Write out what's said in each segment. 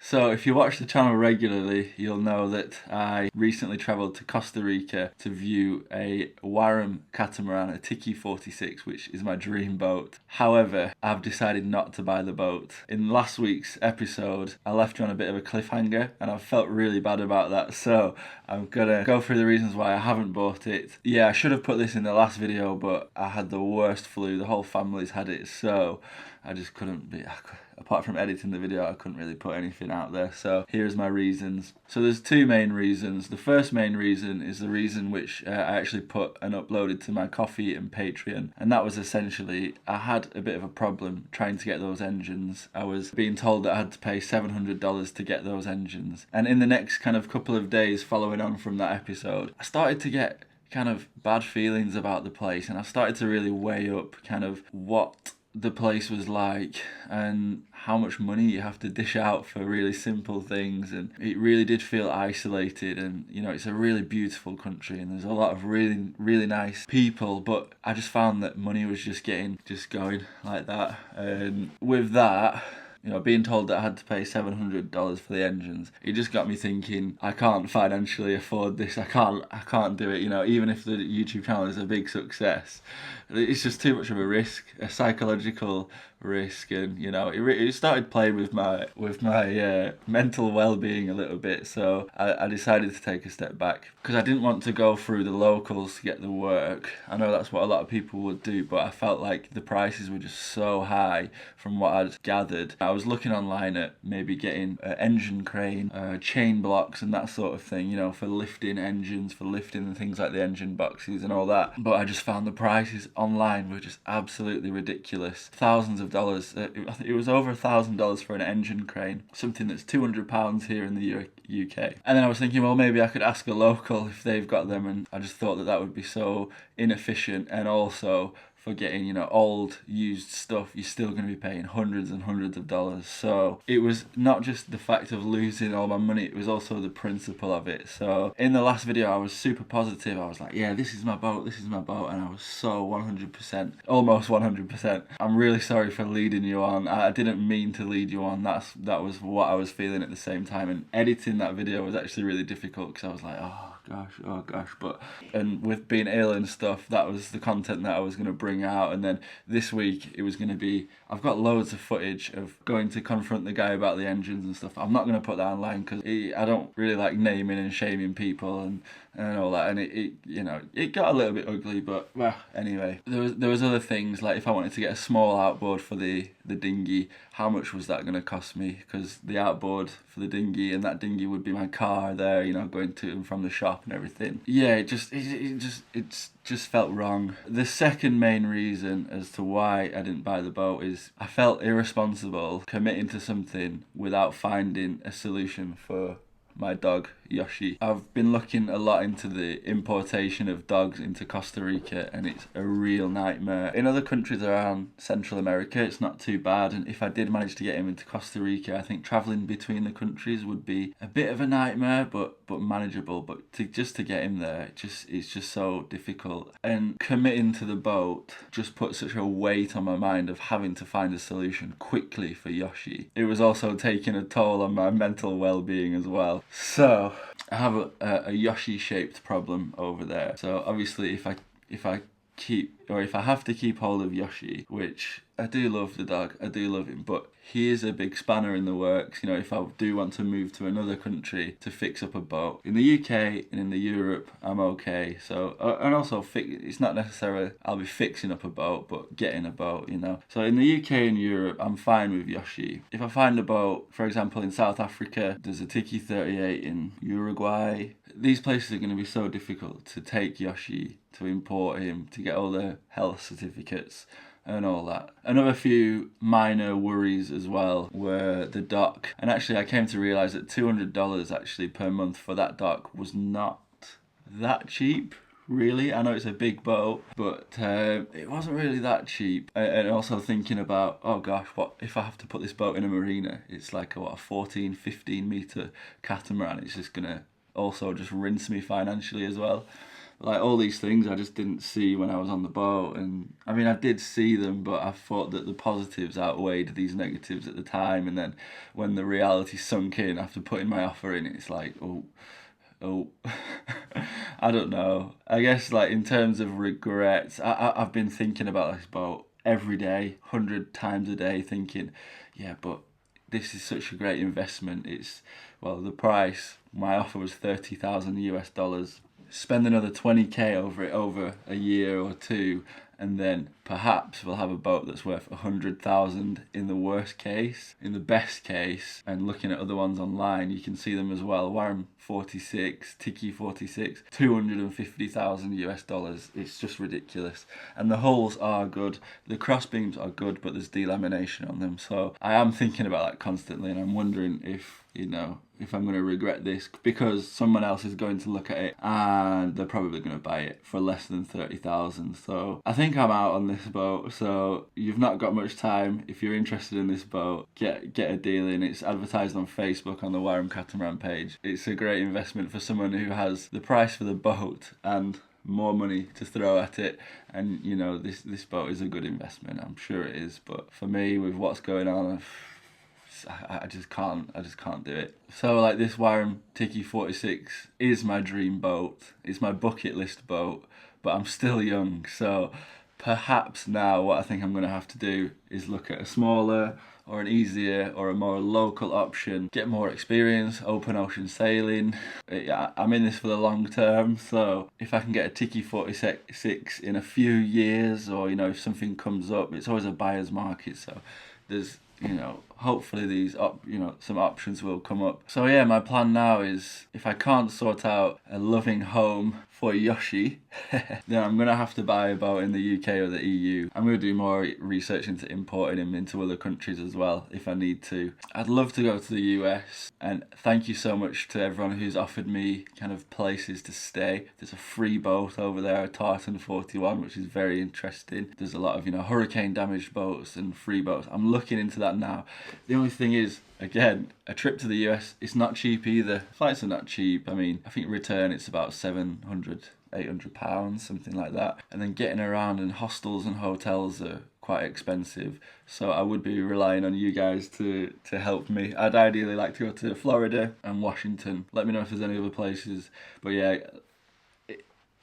So if you watch the channel regularly, you'll know that I recently travelled to Costa Rica to view a Warram catamaran, a Tiki 46, which is my dream boat. However, I've decided not to buy the boat. In last week's episode, I left you on a bit of a cliffhanger and I felt really bad about that. So I'm gonna go through the reasons why I haven't bought it. Yeah, I should have put this in the last video, but I had the worst flu. The whole family's had it, so I just couldn't be... Apart from editing the video, I couldn't really put anything out there. So here's my reasons. So there's two main reasons. The first main reason is the reason which I actually put and uploaded to my Coffee and Patreon. And that was essentially, I had a bit of a problem trying to get those engines. I was being told that I had to pay $700 to get those engines. And in the next kind of couple of days following on from that episode, I started to get kind of bad feelings about the place. And I started to really weigh up kind of what the place was like and how much money you have to dish out for really simple things, and it really did feel isolated. And you know, it's a really beautiful country and there's a lot of really nice people, but I just found that money was just going like that. And with that, you know, being told that I had to pay $700 for the engines, it just got me thinking, I can't financially afford this. I can't do it. You know, even if the YouTube channel is a big success, it's just too much of a risk, a psychological risk. And you know, it started playing with my mental well-being a little bit. So I decided to take a step back because I didn't want to go through the locals to get the work. I know that's what a lot of people would do, but I felt like the prices were just so high from what I'd gathered. I was looking online at maybe getting an engine crane, chain blocks and that sort of thing, you know, for lifting engines, for lifting things like the engine boxes and all that. But I just found the prices online were just absolutely ridiculous. Thousands of dollars. It was over $1,000 for an engine crane, something that's £200 here in the UK. And then I was thinking, well, maybe I could ask a local if they've got them, and I just thought that would be so inefficient. And also, for getting, you know, old used stuff, you're still going to be paying hundreds and hundreds of dollars. So it was not just the fact of losing all my money, it was also the principle of it. So in the last video I was super positive. I was like, yeah, this is my boat, and I was so 100%, almost 100%. I'm really sorry for leading you on. I didn't mean to lead you on. That was what I was feeling at the same time, and editing that video was actually really difficult because I was like, oh gosh. And with being ill and stuff, that was the content that I was going to bring out. And then this week it was going to be, I've got loads of footage of going to confront the guy about the engines and stuff. I'm not going to put that online because I don't really like naming and shaming people and all that. And it got a little bit ugly, but well, anyway, there was other things, like if I wanted to get a small outboard for the dinghy, how much was that going to cost me? Because the outboard for the dinghy, and that dinghy would be my car there, you know, going to and from the shop and everything. Yeah, it just felt wrong. The second main reason as to why I didn't buy the boat is I felt irresponsible committing to something without finding a solution for my dog Yoshi. I've been looking a lot into the importation of dogs into Costa Rica, and it's a real nightmare. In other countries around Central America, it's not too bad, and if I did manage to get him into Costa Rica, I think travelling between the countries would be a bit of a nightmare, but manageable. But to get him there, it's just so difficult. And committing to the boat just put such a weight on my mind of having to find a solution quickly for Yoshi. It was also taking a toll on my mental well-being as well. So I have a Yoshi-shaped problem over there. So obviously, if I have to keep hold of Yoshi, which I do love the dog, I do love him, but he is a big spanner in the works. You know, if I do want to move to another country to fix up a boat. In the UK and in the Europe, I'm okay. So, and also it's not necessarily I'll be fixing up a boat, but getting a boat, you know. So in the UK and Europe, I'm fine with Yoshi. If I find a boat, for example, in South Africa, there's a Tiki 38 in Uruguay. These places are going to be so difficult to take Yoshi, to import him, to get all the health certificates and all that. Another few minor worries as well were the dock. And actually I came to realise that $200 actually per month for that dock was not that cheap. Really, I know it's a big boat, but it wasn't really that cheap. And also thinking about, oh gosh, what if I have to put this boat in a marina? It's like a 15 metre catamaran. It's just gonna also just rinse me financially as well. like all these things I just didn't see when I was on the boat. And I mean, I did see them, but I thought that the positives outweighed these negatives at the time. And then when the reality sunk in after putting my offer in, it's like, oh, I don't know. I guess like in terms of regrets, I've been thinking about this boat every day, 100 times a day, thinking, yeah, but this is such a great investment. The price, my offer was $30,000. Spend another 20k over it over a year or two, and then perhaps we'll have a boat that's worth 100,000 in the worst case. In the best case, and looking at other ones online, you can see them as well. Warren 46, Tiki 46, $250,000. It's just ridiculous. And the hulls are good. The cross beams are good, but there's delamination on them. So I am thinking about that constantly, and I'm wondering if I'm going to regret this, because someone else is going to look at it and they're probably going to buy it for less than 30,000. So I think I'm out on this boat. So you've not got much time. If you're interested in this boat, get a deal in. It's advertised on Facebook on the Wyram Catamaran page. It's a great investment for someone who has the price for the boat and more money to throw at it. And this boat is a good investment. I'm sure it is. But for me, with what's going on, I just can't do it. So like this Wyram Tiki 46 is my dream boat. It's my bucket list boat, but I'm still young. So perhaps now what I think I'm going to have to do is look at a smaller or an easier or a more local option, get more experience, open ocean sailing. I'm in this for the long term, so if I can get a Tiki 46 in a few years, or if something comes up, it's always a buyer's market, so there's hopefully these some options will come up. So yeah, my plan now is, if I can't sort out a loving home for Yoshi, then I'm going to have to buy a boat in the UK or the EU. I'm going to do more research into importing him into other countries as well, if I need to. I'd love to go to the US, and thank you so much to everyone who's offered me kind of places to stay. There's a free boat over there, a Tartan 41, which is very interesting. There's a lot of, hurricane damaged boats and free boats. I'm looking into that now. The only thing is, again, a trip to the US, it's not cheap either. Flights are not cheap. I mean, I think return it's about £700-800, something like that. And then getting around, and hostels and hotels are quite expensive. So I would be relying on you guys to help me. I'd ideally like to go to Florida and Washington. Let me know if there's any other places. But yeah,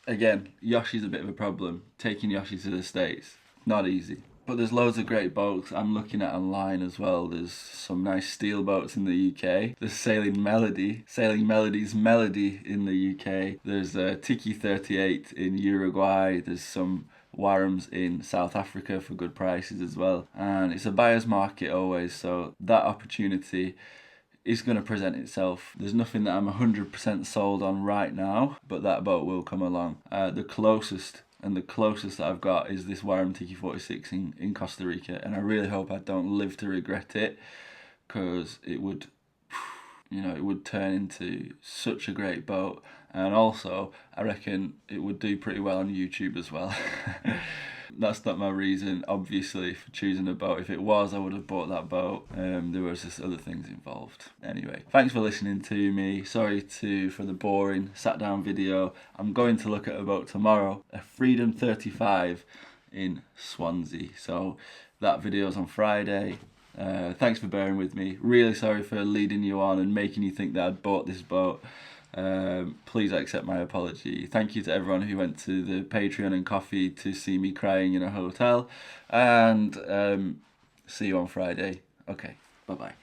again, Yoshi's a bit of a problem. Taking Yoshi to the States, not easy. But there's loads of great boats I'm looking at online as well. There's some nice steel boats in the UK. There's Sailing Melody's Melody in the UK. There's Tiki 38 in Uruguay. There's some Warrams in South Africa for good prices as well. And it's a buyer's market always, so that opportunity is going to present itself. There's nothing that I'm 100% sold on right now, but that boat will come along. The closest that I've got is this Wyram Tiki 46 in Costa Rica, and I really hope I don't live to regret it, because it would turn into such a great boat. And also, I reckon it would do pretty well on YouTube as well. That's not my reason, obviously, for choosing a boat. If it was, I would have bought that boat. There was just other things involved. Anyway, thanks for listening to me. Sorry for the boring sat down video. I'm going to look at a boat tomorrow, a Freedom 35 in Swansea. So that video's on Friday. Thanks for bearing with me. Really sorry for leading you on and making you think that I'd bought this boat. Please accept my apology. Thank you to everyone who went to the Patreon and coffee to see me crying in a hotel, and see you on Friday. Okay, bye bye.